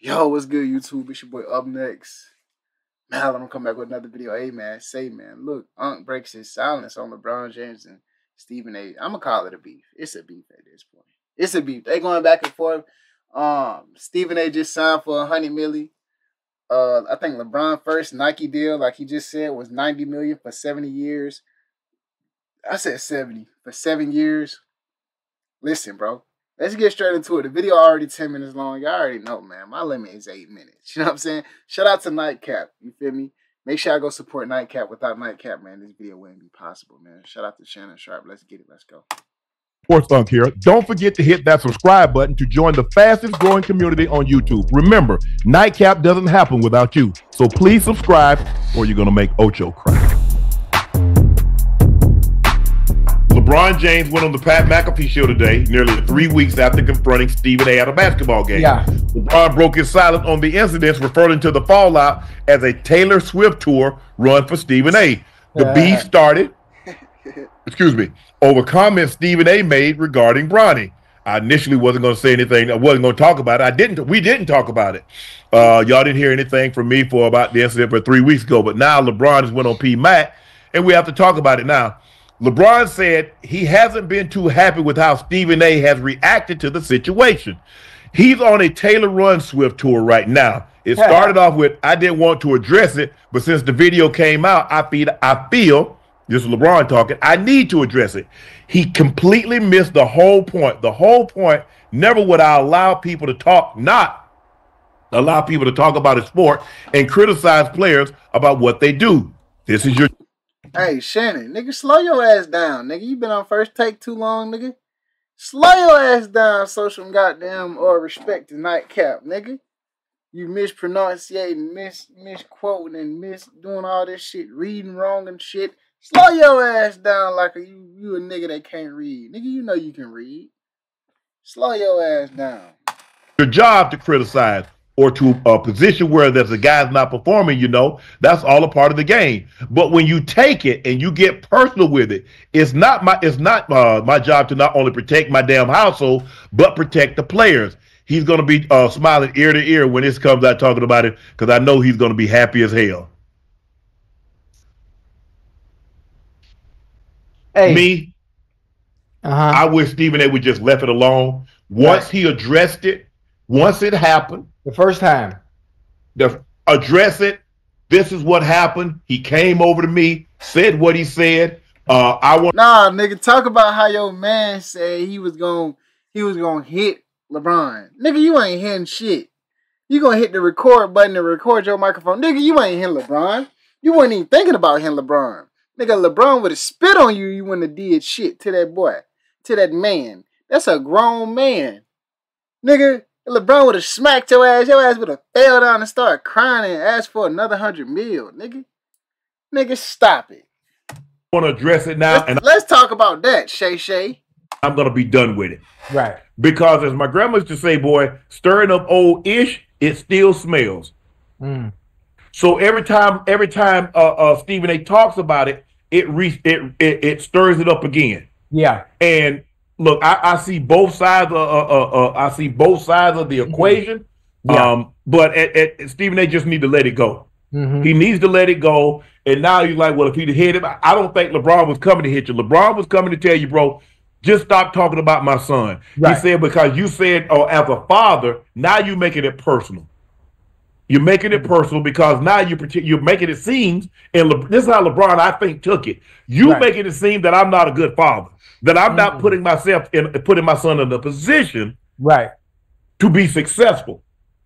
Yo, what's good, YouTube? It's your boy Up Next. Man, I'm gonna come back with another video. Hey, man, look, Unc breaks his silence on LeBron James and Stephen A. I'm gonna call it a beef. It's a beef at this point. It's a beef. They going back and forth. Stephen A. just signed for 100 million. I think LeBron first Nike deal, like he just said, was 90 million for 70 years. I said 70 for 7 years. Listen, bro. Let's get straight into it. The video already 10 minutes long. Y'all already know, man. My limit is 8 minutes. You know what I'm saying? Shout out to Nightcap. You feel me? Make sure I go support Nightcap. Without Nightcap, man, this video wouldn't be possible, man. Shout out to Shannon Sharpe. Let's get it. Let's go. Sports Thunk here. Don't forget to hit that subscribe button to join the fastest growing community on YouTube. Remember, Nightcap doesn't happen without you. So please subscribe or you're going to make Ocho cry. LeBron James went on the Pat McAfee show today, nearly 3 weeks after confronting Stephen A. at a basketball game. Yeah. LeBron broke his silence on the incidents, referring to the fallout as a Taylor Swift tour run for Stephen A. The beef started, over comments Stephen A. made regarding Bronny. I initially wasn't going to say anything. I wasn't going to talk about it. We didn't talk about it. Y'all didn't hear anything from me for about the incident for 3 weeks ago, but now LeBron has went on P-Mac, and we have to talk about it now. LeBron said he hasn't been too happy with how Stephen A. has reacted to the situation. He's on a Taylor Swift tour right now. It started off with, I didn't want to address it, but since the video came out, I feel, this is LeBron talking, I need to address it. He completely missed the whole point. The whole point, never would I allow people to talk, not allow people to talk about a sport and criticize players about what they do. This is your... Hey, Shannon, nigga, slow your ass down, nigga. You been on First Take too long, nigga. Slow your ass down, so some goddamn respect to Nightcap, nigga. You mispronunciating, misquoting, and doing all this shit, reading wrong and shit. Slow your ass down like you a nigga that can't read. Nigga, you know you can read. Slow your ass down. Your job to criticize or to a position where there's a guy's not performing, you know, that's all a part of the game. But when you take it and you get personal with it, it's not my job to not only protect my damn household, but protect the players. He's going to be smiling ear to ear when this comes out talking about it, because I know he's going to be happy as hell. Hey. Me, I wish Stephen A. would just left it alone. Once he addressed it, once it happened, the first time, address it. This is what happened. He came over to me, said what he said. Nah, nigga, talk about how your man said he was gonna hit LeBron. Nigga, you ain't hitting shit. You gonna hit the record button to record your microphone. Nigga, you ain't hitting LeBron. You weren't even thinking about hitting LeBron. Nigga, LeBron would have spit on you. You wouldn't have did shit to that boy, to that man. That's a grown man. Nigga, LeBron would have smacked your ass would have fell down and started crying and asked for another 100 mil, nigga. Nigga, stop it. I want to address it now. Let's talk about that, Shay. I'm going to be done with it. Right. Because as my grandma used to say, boy, stirring up old ish, it still smells. So every time Stephen A. talks about it, it stirs it up again. Yeah. And look, I see both sides of the equation. Yeah. But Stephen A. just need to let it go. He needs to let it go. And now you're like, well, if he'd hit him, I don't think LeBron was coming to hit you. LeBron was coming to tell you, bro, just stop talking about my son. Right. He said, because you said, as a father, now you're making it personal. You're making it personal because now you're making it seem, and this is how LeBron, I think, took it. You making it seem that I'm not a good father, that I'm not putting my son in a position to be successful.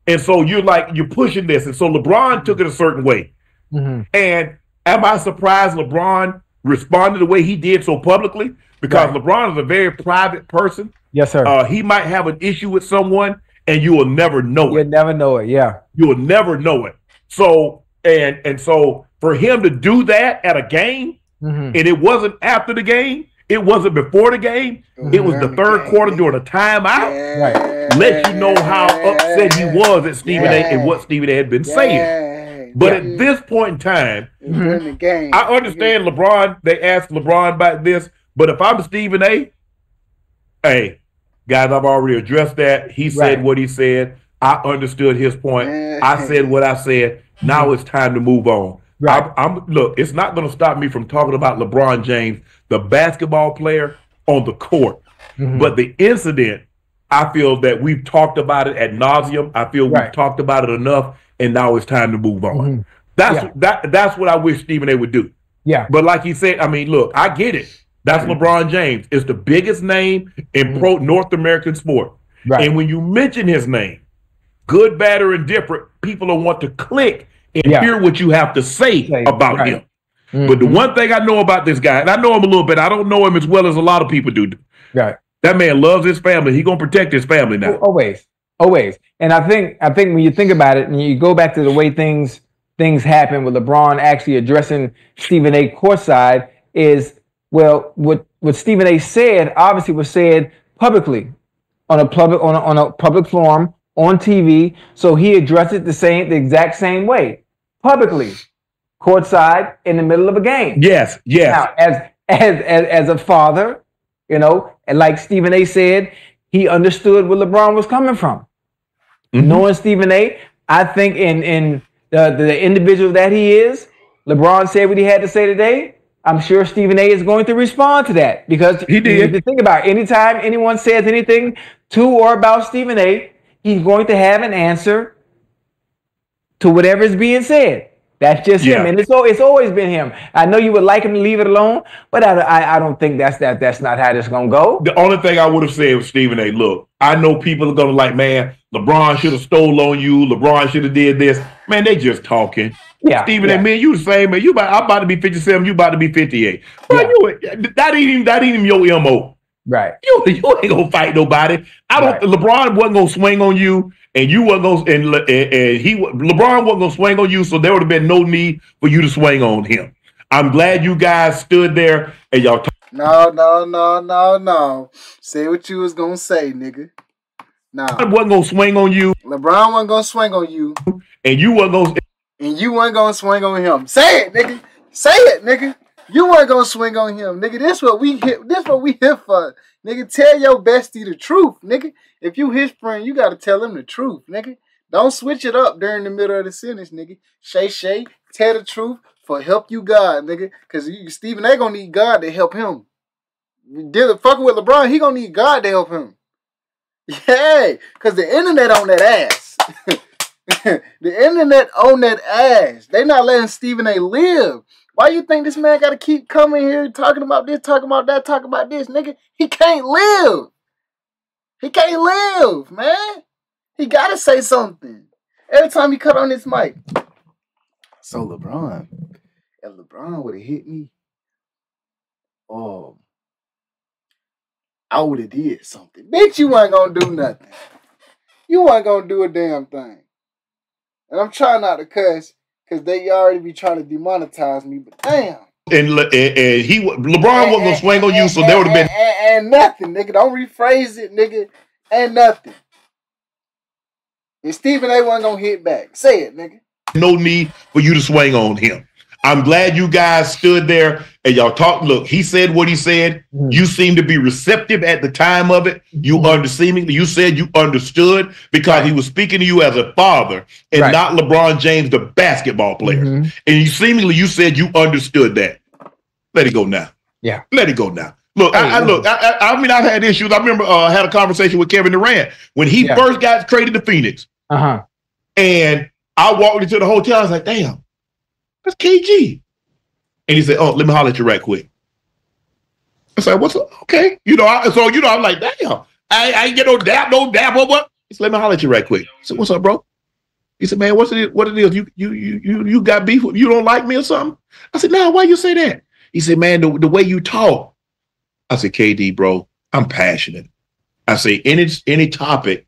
And so you're pushing this. And so LeBron took it a certain way. And am I surprised LeBron responded the way he did so publicly? Because LeBron is a very private person. Yes, sir. He might have an issue with someone, and you will never know it. You'll never know it, yeah. You will never know it. So, and so for him to do that at a game, and it wasn't after the game, it wasn't before the game, it was the third quarter during a timeout, let you know how upset he was at Stephen A. and what Stephen A. had been saying. But at this point in time, I understand LeBron, they asked LeBron about this, but if I'm Stephen A., hey, guys, I've already addressed that. He said what he said. I understood his point. I said what I said. Now it's time to move on. Right. Look, it's not going to stop me from talking about LeBron James, the basketball player on the court. But the incident, I feel that we've talked about it ad nauseum. I feel we've talked about it enough, and now it's time to move on. That's what I wish Stephen A would do. Yeah. But like he said, I mean, look, I get it. That's LeBron James. It's the biggest name in pro North American sport. Right. And when you mention his name, good, bad, or indifferent, people will want to click and hear what you have to say about him. But the one thing I know about this guy, and I know him a little bit, I don't know him as well as a lot of people do. Right. That man loves his family. He's gonna protect his family now. Always. And I think when you think about it, and you go back to the way things happen with LeBron actually addressing Stephen A. courtside, is what Stephen A. said obviously was said publicly on a public forum on TV. So he addressed it the exact same way publicly, courtside in the middle of a game. Yes. Now, as a father, you know, and like Stephen A. said, he understood where LeBron was coming from. Knowing Stephen A., I think in the individual that he is, LeBron said what he had to say today. I'm sure Stephen A. is going to respond to that, because he did. You have to think about it. Anytime anyone says anything to or about Stephen A., he's going to have an answer to whatever is being said. That's just him, and it's always been him. I know you would like him to leave it alone, but I don't think that's not how this gonna go. The only thing I would have said was, Stephen A., look, I know people are gonna like, man, LeBron should have stole on you. LeBron should have did this. Man, they just talking. Yeah, Stephen A., man, you the same, man. I'm about to be 57. You about to be 58. Bro, that ain't even your MO. Right. You ain't gonna fight nobody. LeBron wasn't gonna swing on you, and you wasn't gonna, LeBron wasn't gonna swing on you, so there would have been no need for you to swing on him. I'm glad you guys stood there and y'all. No. Say what you was gonna say, nigga. Nah. LeBron wasn't gonna swing on you. LeBron wasn't gonna swing on you, and you wasn't gonna swing on him. Say it, nigga. Say it, nigga. You weren't gonna swing on him, nigga. This what we here for. Nigga, tell your bestie the truth, nigga. If you his friend, you gotta tell him the truth, nigga. Don't switch it up during the middle of the sentence, nigga. Shay, tell the truth for help you God, nigga. Cause Stephen A. gonna need God to help him. Fucking with LeBron, he gonna need God to help him. Yeah, cause the internet on that ass. The internet on that ass. They not letting Stephen A. live. Why you think this man got to keep coming here talking about this, talking about that, talking about this, nigga? He can't live. He can't live, man. He got to say something. Every time he cut on this mic. So LeBron, if LeBron would have hit me, I would have did something. Bitch, you ain't going to do nothing. You ain't going to do a damn thing. And I'm trying not to cuss, because they already be trying to demonetize me, but damn. And LeBron wasn't gonna swing on you, so there would have been and nothing, nigga. Don't rephrase it, nigga. And nothing. And Stephen A. wasn't gonna hit back. Say it, nigga. No need for you to swing on him. I'm glad you guys stood there and y'all talked. Look, he said what he said. You seemed to be receptive at the time of it. You said you understood, because he was speaking to you as a father and not LeBron James, the basketball player. And you said you understood that. Let it go now. Yeah. Let it go now. Look, I mean, I've had issues. I remember I had a conversation with Kevin Durant when he first got traded to Phoenix. And I walked into the hotel. I was like, damn. That's KG. And he said, oh, let me holler at you right quick. I said, what's up? Okay. I'm like, damn. I ain't get no dap, what? He said, let me holler at you right quick. I said, what's up, bro? He said, man, what it is? You got beef? You don't like me or something? I said, nah, why you say that? He said, man, the way you talk. I said, KD, bro, I'm passionate. I say, any topic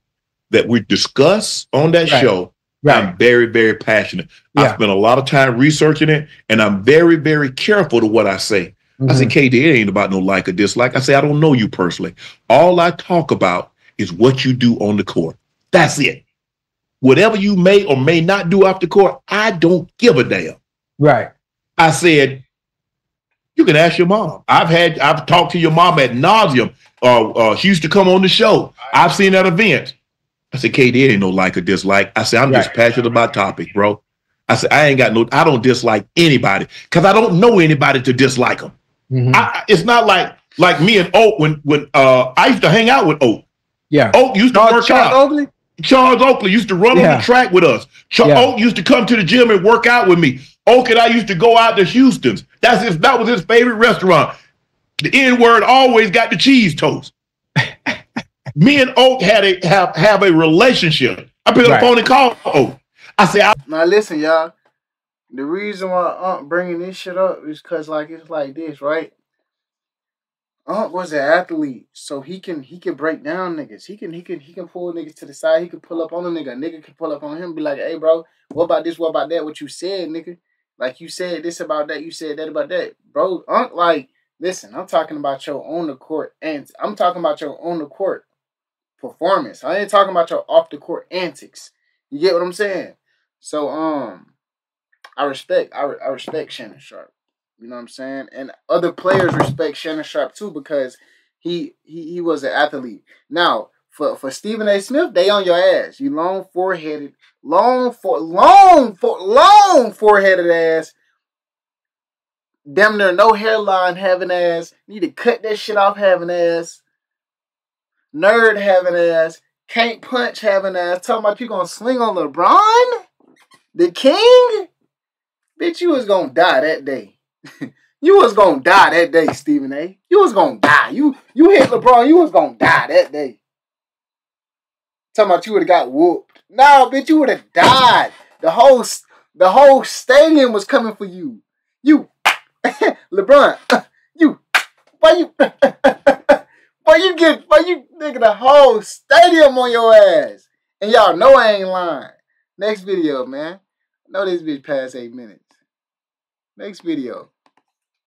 that we discuss on that show, I'm very, very passionate. I spend a lot of time researching it, and I'm very, very careful to what I say. I say, KD, it ain't about no like or dislike. I say, I don't know you personally. All I talk about is what you do on the court. That's it. Whatever you may or may not do off the court, I don't give a damn. Right. I said, you can ask your mom. I've talked to your mom ad nauseum. She used to come on the show. I've seen that event. I said, KD ain't no like or dislike. I said, I'm just passionate about topics, bro. I said, I don't dislike anybody because I don't know anybody to dislike them. It's not like me and Oak when I used to hang out with Oak. Yeah. Oak used to work out. Oakley? Charles Oakley used to run on the track with us. Oak used to come to the gym and work out with me. Oak and I used to go out to Houston's. That was his favorite restaurant. The N-word always got the cheese toast. Me and Oak have a relationship. I picked up the phone and called Oak. I said, now listen, y'all. The reason why I'm bringing this shit up is because it's like this, right? Was an athlete, so he can break down niggas. He can pull niggas to the side. He can pull up on a nigga. A nigga can pull up on him and be like, hey, bro, what about this? What about that? What you said, nigga? Like, you said this about that. You said that about that. Bro, listen, I'm talking about your on the court, and I'm talking about your on the court performance. I ain't talking about your off the court antics. You get what I'm saying? So, I respect Shannon Sharpe. You know what I'm saying? And other players respect Shannon Sharpe too because he was an athlete. Now, for Stephen A. Smith, they on your ass. You long foreheaded ass. Damn near no hairline having ass. Need to cut that shit off having ass. Nerd having ass. Can't punch having ass. Talking about you gonna swing on LeBron? The king? Bitch, you was gonna die that day. You was gonna die that day, Stephen A. You was gonna die. You hit LeBron, you was gonna die that day. Talking about you would have got whooped. No, bitch, you would have died. The whole stadium was coming for you. You, LeBron, why you nigga, the whole stadium on your ass. And y'all know I ain't lying. Next video, man. I know this bitch past 8 minutes. Next video.